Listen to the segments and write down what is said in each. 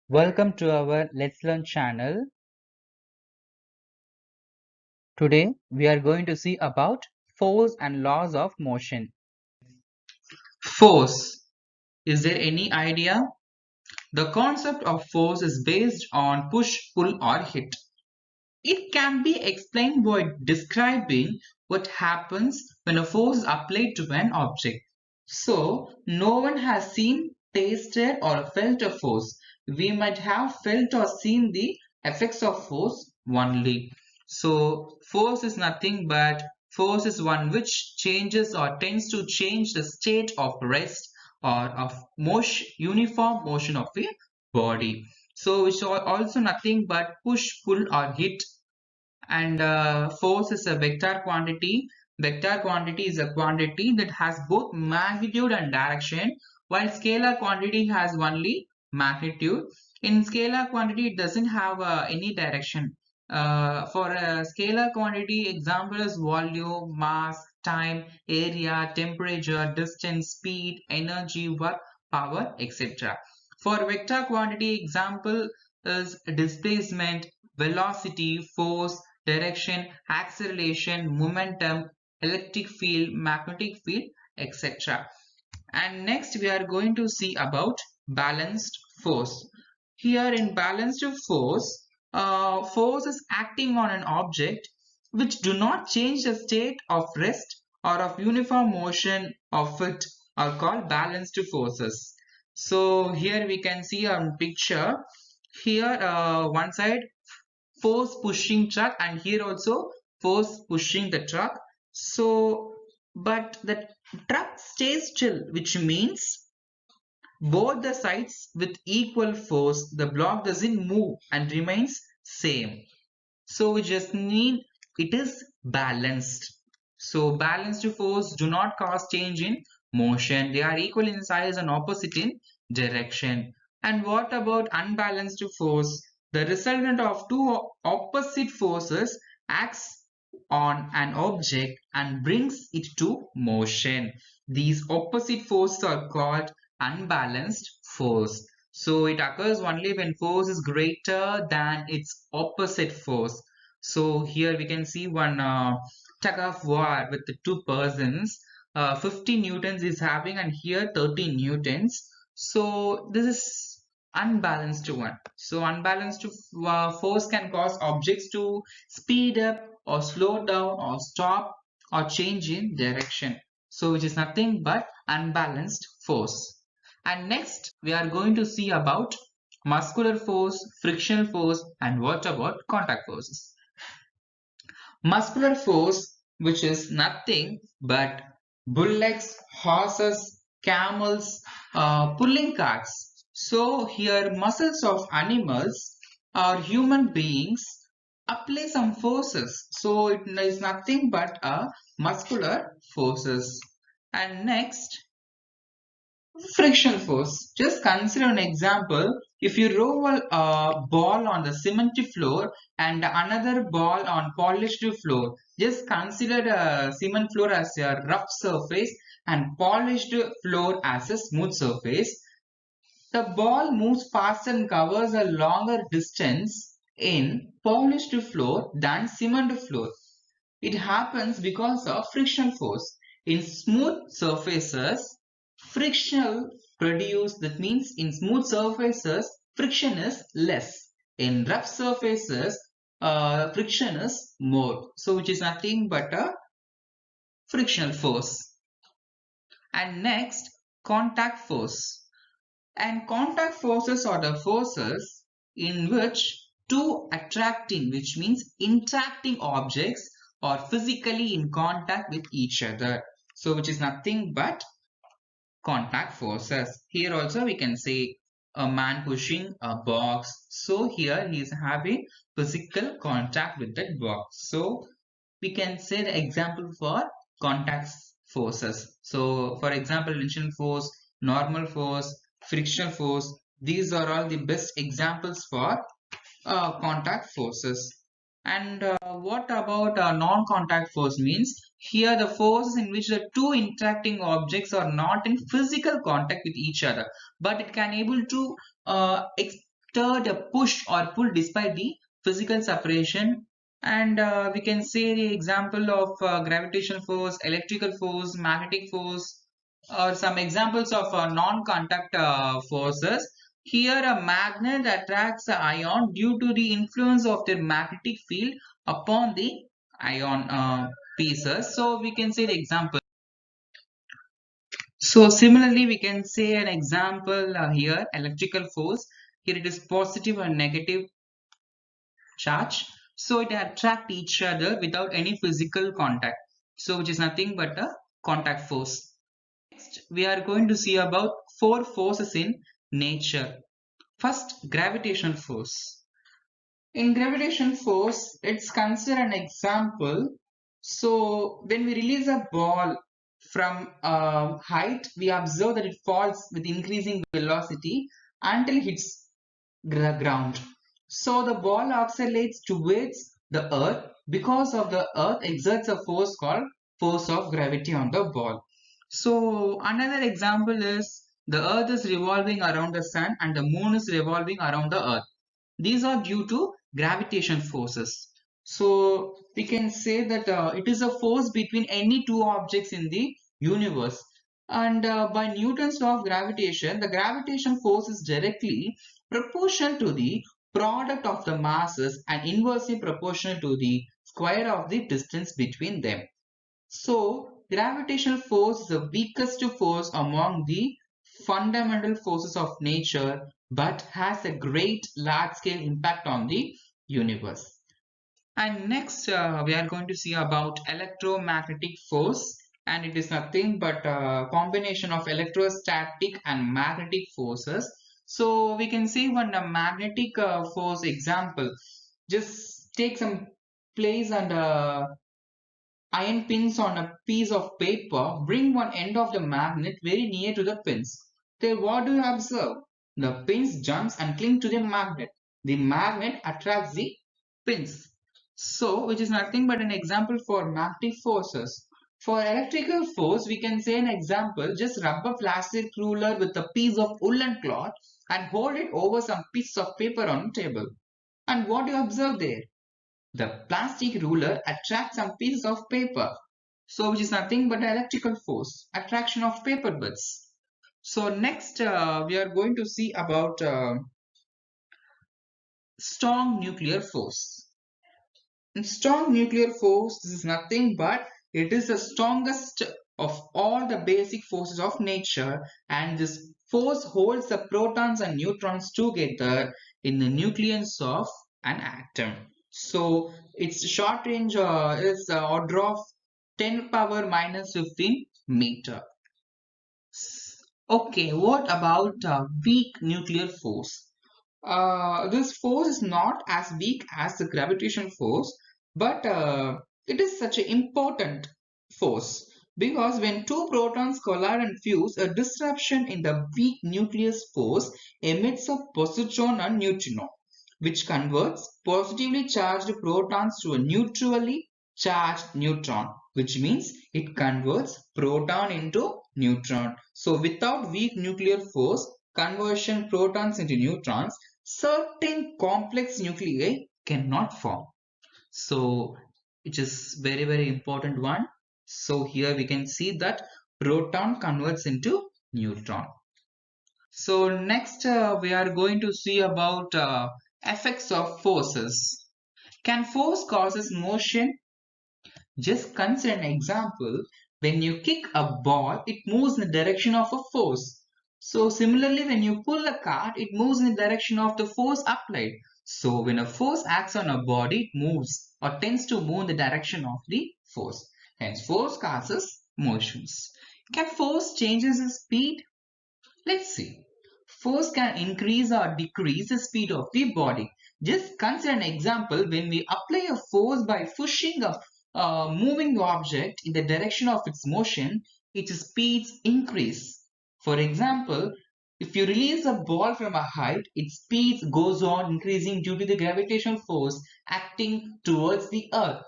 Welcome to our Let's Learn channel. Today we are going to see about force and laws of motion. Force. Is there any idea? The concept of force is based on push, pull or hit. It can be explained by describing what happens when a force is applied to an object. So, no one has seen, tasted or felt a force. We might have felt or seen the effects of force only. So, force is nothing but force is one which changes or tends to change the state of rest or of motion, uniform motion of a body. So, it's also nothing but push, pull or hit, and force is a vector quantity. Vector quantity is a quantity that has both magnitude and direction, while scalar quantity has only magnitude. In scalar quantity, it doesn't have any direction. For a scalar quantity, example is volume, mass, time, area, temperature, distance, speed, energy, work, power, etc. For vector quantity, example is displacement, velocity, force, direction, acceleration, momentum, electric field, magnetic field, etc. And next we are going to see about balanced force. Here in balanced force, force is acting on an object which do not change the state of rest or of uniform motion of it are called balanced forces. So here we can see on picture, here one side force pushing truck and here also force pushing the truck. So but the truck stays still, which means both the sides with equal force, the block doesn't move and remains same. So we just need, it is balanced. So balanced force do not cause change in motion. They are equal in size and opposite in direction. And what about unbalanced force? The resultant of two opposite forces acts on an object and brings it to motion. These opposite forces are called unbalanced force. So it occurs only when force is greater than its opposite force. So here we can see one tug of war with the two persons. 50 newtons is having and here 30 newtons. So this is unbalanced one. So unbalanced force can cause objects to speed up or slow down or stop or change in direction. So which is nothing but unbalanced force. And next we are going to see about muscular force, frictional force, and what about contact forces. Muscular force, which is nothing but bullocks, horses, camels, pulling carts. So here muscles of animals or human beings apply some forces. So it is nothing but a muscular forces. And next, friction force. Just consider an example. If you roll a ball on the cemented floor and another ball on polished floor, just consider the cement floor as a rough surface and polished floor as a smooth surface. The ball moves faster and covers a longer distance in polished floor than cement floor. It happens because of frictional force. In smooth surfaces, frictional produce, that means in smooth surfaces, friction is less. In rough surfaces, friction is more. So which is nothing but a frictional force. And next, contact force. And contact forces are the forces in which two attracting, which means interacting objects are physically in contact with each other. So which is nothing but contact forces. Here also we can say a man pushing a box. So here he is having physical contact with that box. So we can say the example for contact forces. So for example, tension force, normal force, frictional force, these are all the best examples for contact forces. And what about non-contact force means? Here the forces in which the two interacting objects are not in physical contact with each other, but it can able to stirred a push or pull despite the physical separation. And we can say the example of gravitational force, electrical force, magnetic force, or some examples of non-contact forces. Here, a magnet attracts an ion due to the influence of their magnetic field upon the ion pieces. So we can say the example. So similarly, we can say an example here, electrical force. Here it is positive and negative charge. So it attract each other without any physical contact. So which is nothing but a contact force. Next, we are going to see about four forces in nature. First, gravitational force. In gravitational force, let's consider an example. So when we release a ball from height, we observe that it falls with increasing velocity until it hits the ground. So the ball oscillates towards the earth because of the earth exerts a force called force of gravity on the ball. So another example is the earth is revolving around the sun and the moon is revolving around the earth. These are due to gravitation forces. So we can say that it is a force between any two objects in the universe. And by Newton's law of gravitation, the gravitation force is directly proportional to the product of the masses and inversely proportional to the square of the distance between them. So, gravitational force is the weakest force among the fundamental forces of nature but has a great large scale impact on the universe. And next, we are going to see about electromagnetic force, and it is nothing but a combination of electrostatic and magnetic forces. So we can see one magnetic force example. Just take some place and iron pins on a piece of paper, bring one end of the magnet very near to the pins. Then what do you observe? The pins jumps and cling to the magnet. The magnet attracts the pins. So, which is nothing but an example for magnetic forces. For electrical force, we can say an example, just rub a plastic ruler with a piece of woolen cloth and hold it over some piece of paper on the table. And what do you observe there? The plastic ruler attracts some pieces of paper. So which is nothing but electrical force, attraction of paper bits. So next we are going to see about strong nuclear force. In strong nuclear force, this is nothing but it is the strongest of all the basic forces of nature, and this force holds the protons and neutrons together in the nucleus of an atom. So its short range is order of 10 power minus 15 meter. Okay, what about weak nuclear force? This force is not as weak as the gravitational force, but it is such an important force because when two protons collide and fuse, a disruption in the weak nucleus force emits a positron and neutrino, which converts positively charged protons to a neutrally charged neutron, which means it converts proton into neutron. So without weak nuclear force, conversion protons into neutrons, certain complex nuclei cannot form. So it is very important one. So here we can see that proton converts into neutron. So next we are going to see about effects of forces. Can force causes motion? Just consider an example. When you kick a ball, it moves in the direction of a force. So similarly, when you pull a cart, it moves in the direction of the force applied. So when a force acts on a body, it moves or tends to move in the direction of the force. Hence, force causes motions. Can force changes its speed? Let's see. Force can increase or decrease the speed of the body. Just consider an example when we apply a force by pushing a moving object in the direction of its motion, its speeds increase. For example, if you release a ball from a height, its speed goes on increasing due to the gravitational force acting towards the earth.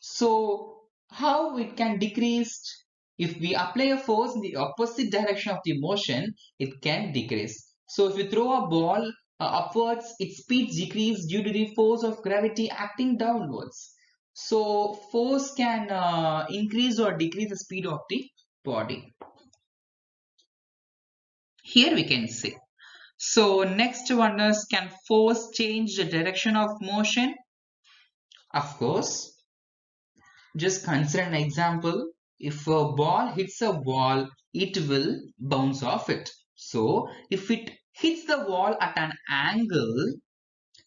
So how it can decrease? If we apply a force in the opposite direction of the motion, it can decrease. So if you throw a ball upwards, its speed decreases due to the force of gravity acting downwards. So force can increase or decrease the speed of the body. Here we can say. So next one is, can force change the direction of motion? Of course. Just consider an example. If a ball hits a wall, it will bounce off it. So if it hits the wall at an angle,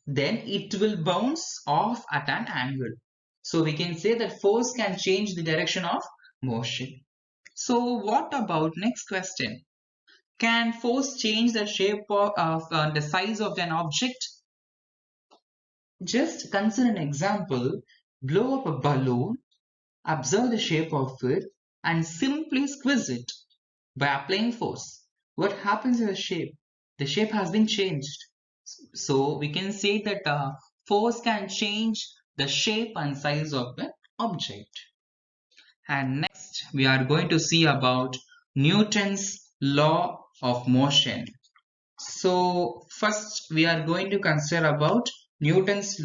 then it will bounce off at an angle. So we can say that force can change the direction of motion. So what about next question? Can force change the shape of the size of an object? Just consider an example. Blow up a balloon, observe the shape of it, and simply squeeze it by applying force. What happens to the shape? The shape has been changed. So we can say that force can change the shape and size of an object. And next we are going to see about Newton's law of motion. So first we are going to consider about Newton's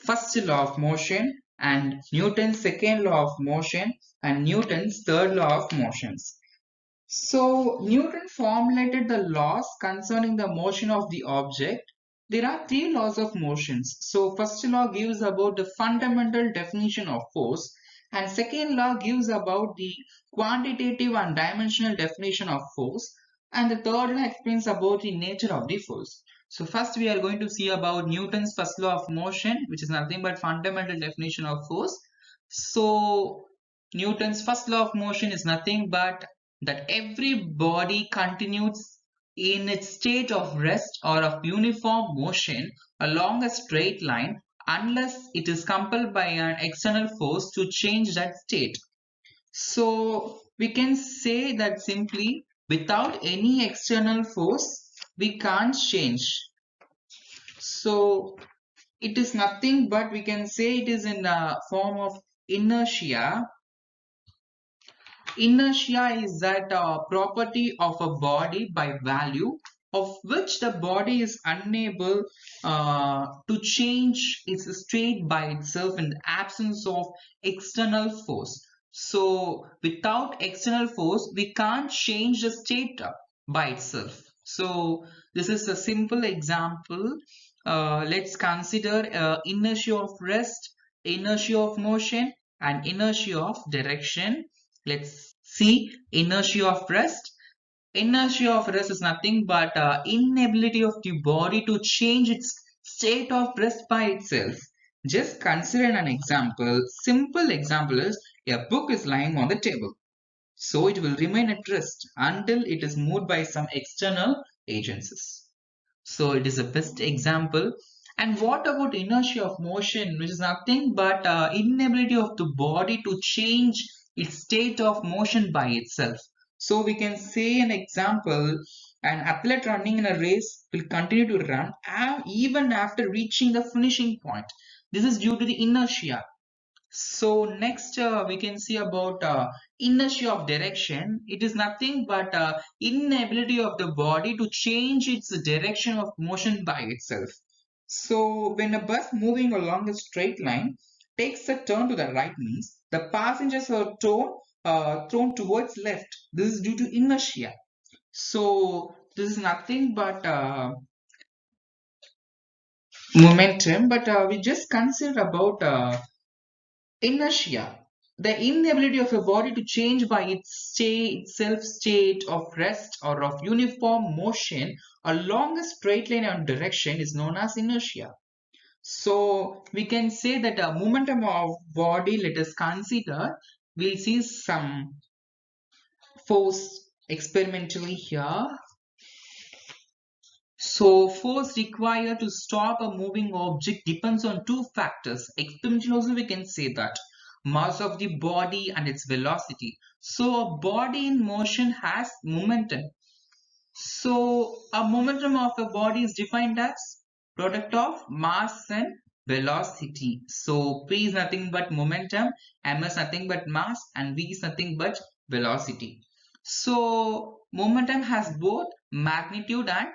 first law of motion, and Newton's second law of motion, and Newton's third law of motions. So Newton formulated the laws concerning the motion of the object. There are three laws of motions. So first law gives about the fundamental definition of force, and second law gives about the quantitative and dimensional definition of force, and the third law explains about the nature of the force. So first we are going to see about Newton's first law of motion, which is nothing but fundamental definition of force. So Newton's first law of motion is nothing but that every body continues in its state of rest or of uniform motion along a straight line unless it is compelled by an external force to change that state. So we can say that simply without any external force we can't change. So it is nothing but we can say it is in the form of inertia. Inertia is that property of a body by value of which the body is unable to change its state by itself in the absence of external force. So without external force, we can't change the state by itself. So this is a simple example. Let's consider inertia of rest, inertia of motion, and inertia of direction. Let's see inertia of rest. Inertia of rest is nothing but inability of the body to change its state of rest by itself. Just consider an example. Simple example is a book is lying on the table. So it will remain at rest until it is moved by some external agencies. So it is the best example. And what about inertia of motion, which is nothing but inability of the body to change its state of motion by itself. So we can say an example, an athlete running in a race will continue to run even after reaching the finishing point. This is due to the inertia. So next we can see about inertia of direction. It is nothing but inability of the body to change its direction of motion by itself. So when a bus moving along a straight line takes a turn to the right, means the passengers are thrown towards left. This is due to inertia. So this is nothing but momentum, but we just consider about inertia, the inability of a body to change by its state of rest or of uniform motion along a straight line or direction is known as inertia. So we can say that a momentum of body, let us consider, we'll see some force experimentally here. So force required to stop a moving object depends on two factors. Experimentally also we can say that mass of the body and its velocity. So a body in motion has momentum. So a momentum of a body is defined as product of mass and velocity. So P is nothing but momentum, M is nothing but mass, and V is nothing but velocity. So momentum has both magnitude and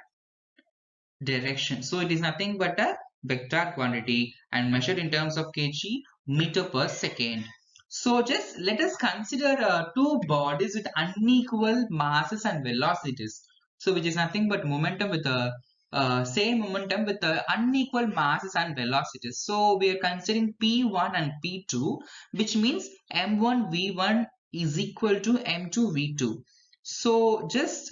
direction. So it is nothing but a vector quantity and measured in terms of kg meter per second. So just let us consider two bodies with unequal masses and velocities. So which is nothing but momentum with a same momentum with unequal masses and velocities. So we are considering P1 and P2, which means M1 V1 is equal to M2 V2. So just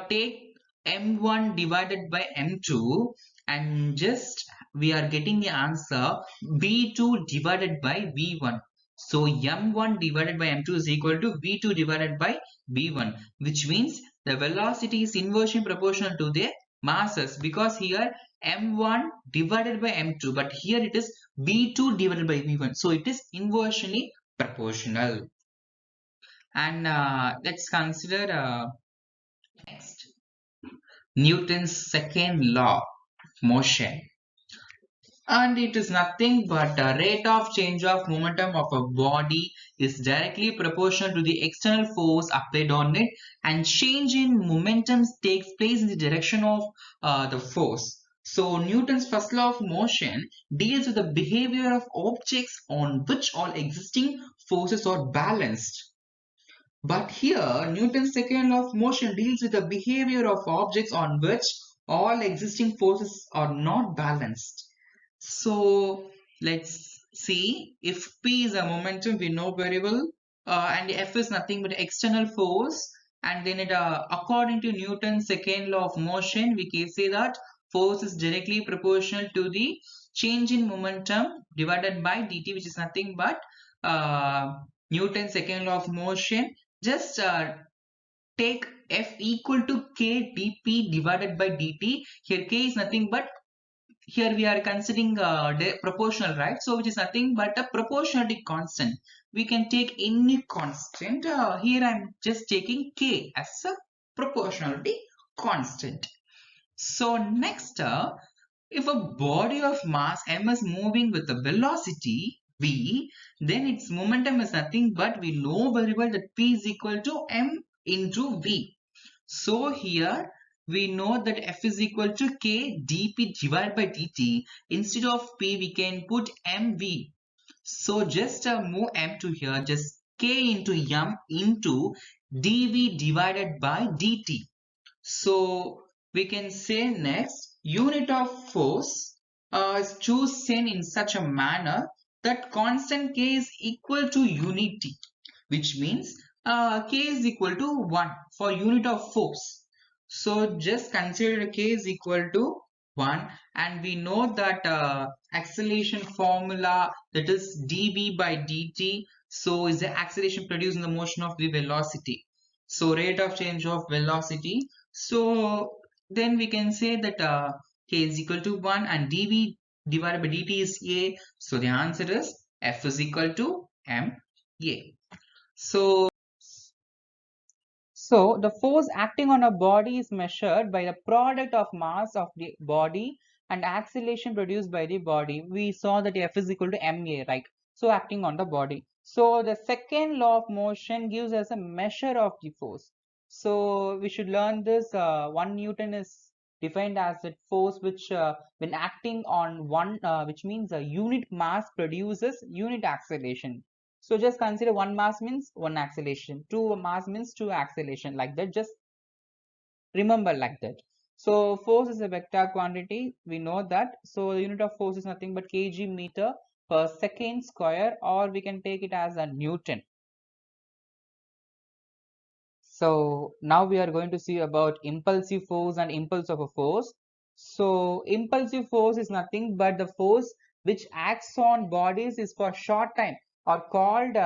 take M1 divided by M2 and just we are getting the answer V2 divided by V1. So M1 divided by M2 is equal to V2 divided by V1, which means the velocity is inversely proportional to the masses, because here M1 divided by M2, but here it is V2 divided by V1. So it is inversely proportional. And let's consider next Newton's second law of motion. And it is nothing but the rate of change of momentum of a body is directly proportional to the external force applied on it, and change in momentum takes place in the direction of the force. So Newton's first law of motion deals with the behavior of objects on which all existing forces are balanced. But here, Newton's second law of motion deals with the behavior of objects on which all existing forces are not balanced. So let's see, if P is a momentum, we know very well, and F is nothing but external force, and then according to Newton's second law of motion, we can say that force is directly proportional to the change in momentum divided by dt, which is nothing but uh, Newton's second law of motion. Just take F equal to k dp divided by dt. Here k is nothing but, here we are considering proportional, right? So which is nothing but a proportionality constant. We can take any constant. Here I'm just taking k as a proportionality constant. So next, if a body of mass m is moving with a velocity v, then its momentum is nothing but, we know very well that p is equal to m into v. So here we know that F is equal to K dP divided by dt. Instead of P, we can put mv. So just move m to here, just K into m into dV divided by dt. So we can say next, unit of force is chosen in such a manner that constant K is equal to unity, which means K is equal to 1 for unit of force. So just consider K is equal to 1, and we know that acceleration formula, that is dV by dt, so is the acceleration produced in the motion of the velocity. So rate of change of velocity. So then we can say that K is equal to 1 and dV divided by dt is A. So the answer is F is equal to ma. So, so the force acting on a body is measured by the product of mass of the body and acceleration produced by the body. We saw that F is equal to ma, right? So acting on the body. So the second law of motion gives us a measure of the force. So we should learn this. 1 Newton is defined as that force which when acting on one, which means a unit mass produces unit acceleration. So just consider one mass means one acceleration, two mass means two acceleration, like that. Just remember like that. So force is a vector quantity. We know that. So the unit of force is nothing but kg meter per second square, or we can take it as a Newton. So now we are going to see about impulsive force and impulse of a force. So impulsive force is nothing but the force which acts on bodies is for short time, or called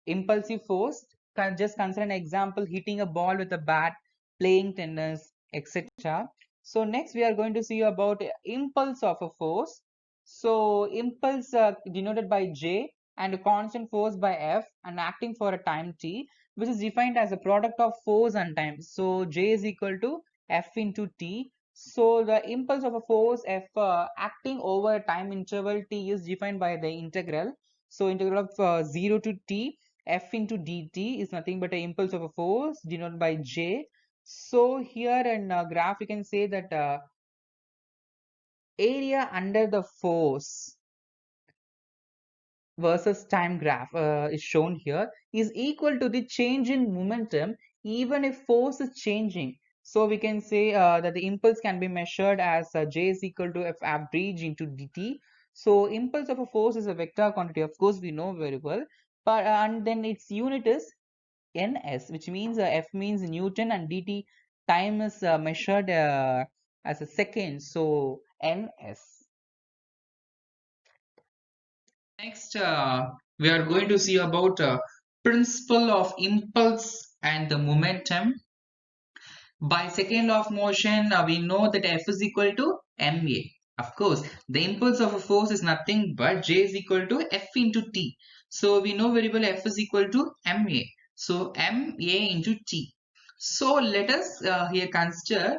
impulsive force. Can just consider an example: hitting a ball with a bat, playing tennis, etc. So next we are going to see about impulse of a force. So impulse denoted by J, and a constant force by F, and acting for a time t, which is defined as a product of force and time. So J is equal to F into t. So the impulse of a force F acting over a time interval t is defined by the integral. So integral of 0 to t F into dt is nothing but an impulse of a force denoted by J. So here in graph you can say that area under the force versus time graph is shown here is equal to the change in momentum even if force is changing. So we can say that the impulse can be measured as J is equal to F average into dt. So impulse of a force is a vector quantity, of course we know very well, but and then its unit is ns, which means F means Newton and dt time is measured as a second, so ns. Next, we are going to see about principle of impulse and the momentum. By second law of motion, we know that F is equal to ma. Of course, the impulse of a force is nothing but J is equal to F into T. So we know very well F is equal to ma. So ma into T. So let us here consider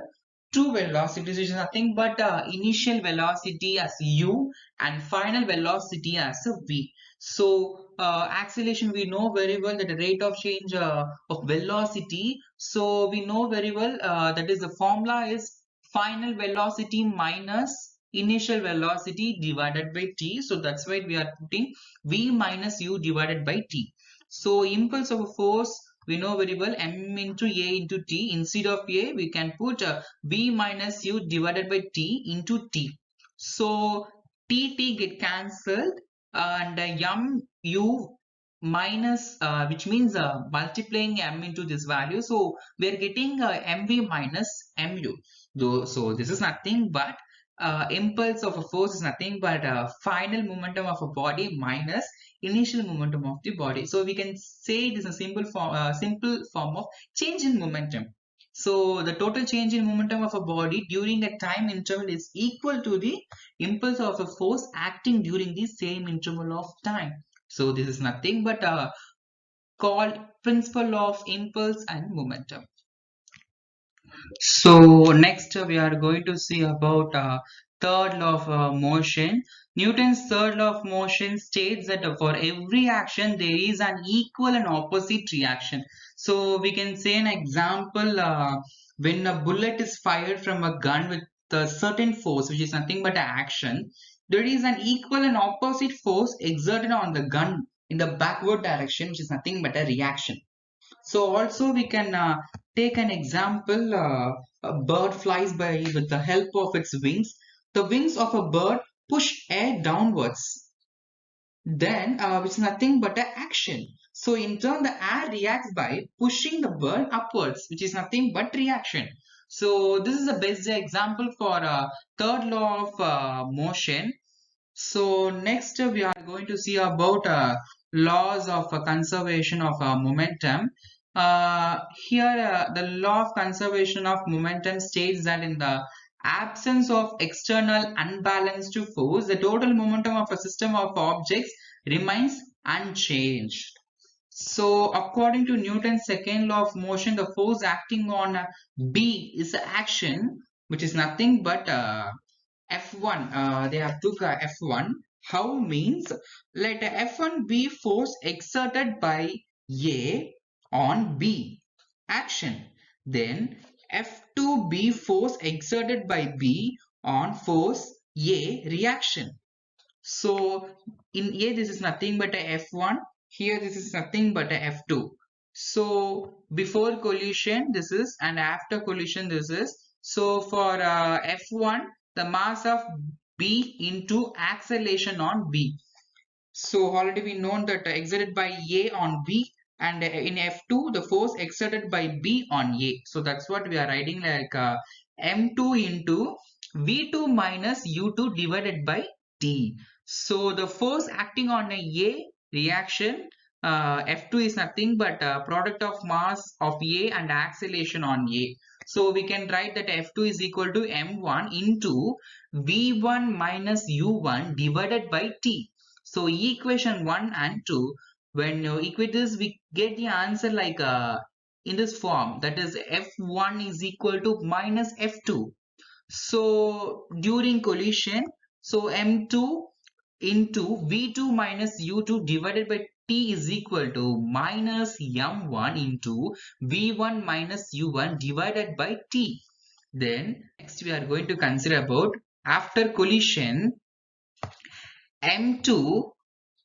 two velocities, which is nothing but initial velocity as u and final velocity as a v. So acceleration, we know very well that the rate of change of velocity. So we know very well that is the formula is final velocity minus initial velocity divided by t. So that's why we are putting v minus u divided by t. So impulse of a force, we know very well m into a into t. Instead of a, we can put v minus u divided by t into t. So t get cancelled and m u minus which means multiplying m into this value, so we are getting mv minus mu. Though, so this is nothing but impulse of a force is nothing but final momentum of a body minus initial momentum of the body. So we can say it is a simple form of change in momentum. So the total change in momentum of a body during a time interval is equal to the impulse of a force acting during the same interval of time. So this is nothing but called principle of impulse and momentum. So next we are going to see about third law of motion. Newton's third law of motion states that for every action there is an equal and opposite reaction. So we can say an example, when a bullet is fired from a gun with a certain force, which is nothing but an action, there is an equal and opposite force exerted on the gun in the backward direction, which is nothing but a reaction. So also we can take an example. A bird flies by with the help of its wings. The wings of a bird push air downwards. Then, which is nothing but an action. So in turn, the air reacts by pushing the bird upwards, which is nothing but reaction. So this is the best example for third law of motion. So next we are going to see about laws of conservation of momentum. Here the law of conservation of momentum states that in the absence of external unbalanced force, the total momentum of a system of objects remains unchanged. So according to Newton's second law of motion, the force acting on B is the action, which is nothing but F1. They have took F1. How means, let F1 be force exerted by A on B, action. Then F2 be force exerted by B on force A, reaction. So in A this is nothing but a F1. Here this is nothing but a F2. So before collision this is, and after collision this is. So for F1, the mass of B into acceleration on B. So already we know that exerted by A on B, and in F2 the force exerted by B on A. So that's what we are writing like M2 into V2 minus U2 divided by T. So the force acting on a reaction, F2 is nothing but product of mass of A and acceleration on A. So we can write that F2 is equal to M1 into V1 minus U1 divided by T. So equation 1 and 2, when you equate this, we get the answer like in this form, that is F1 is equal to minus F2. So during collision, so M2 into V2 minus U2 divided by T is equal to minus M1 into V1 minus U1 divided by T. Then next we are going to consider about After collision, m2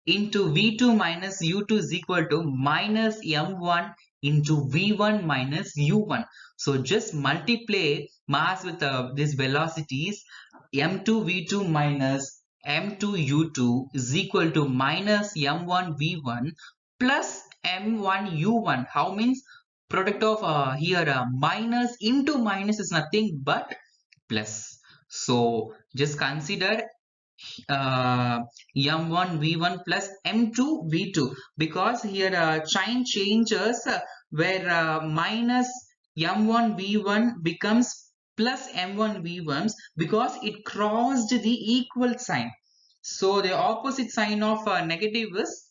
into v2 minus u2 is equal to minus m1 into v1 minus u1. So just multiply mass with these velocities. M2 v2 minus m2 u2 is equal to minus m1 v1 plus m1 u1. How means product of here minus into minus is nothing but plus. So just consider m1 v1 plus m2 v2, because here sign changes where minus m1 v1 becomes plus m1 v1 because it crossed the equal sign. So the opposite sign of negative is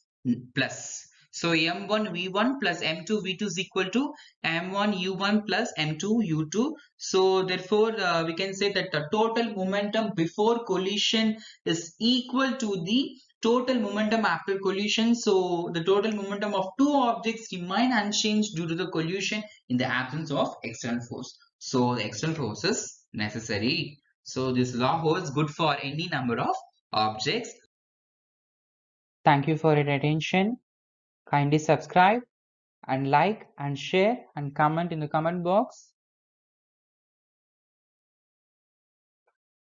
plus. So m1 v1 plus m2 v2 is equal to m1 u1 plus m2 u2. So therefore we can say that the total momentum before collision is equal to the total momentum after collision. So the total momentum of two objects remain unchanged due to the collision in the absence of external force. So the external force is necessary. So this law holds good for any number of objects. Thank you for your attention. Kindly subscribe and like and share and comment in the comment box.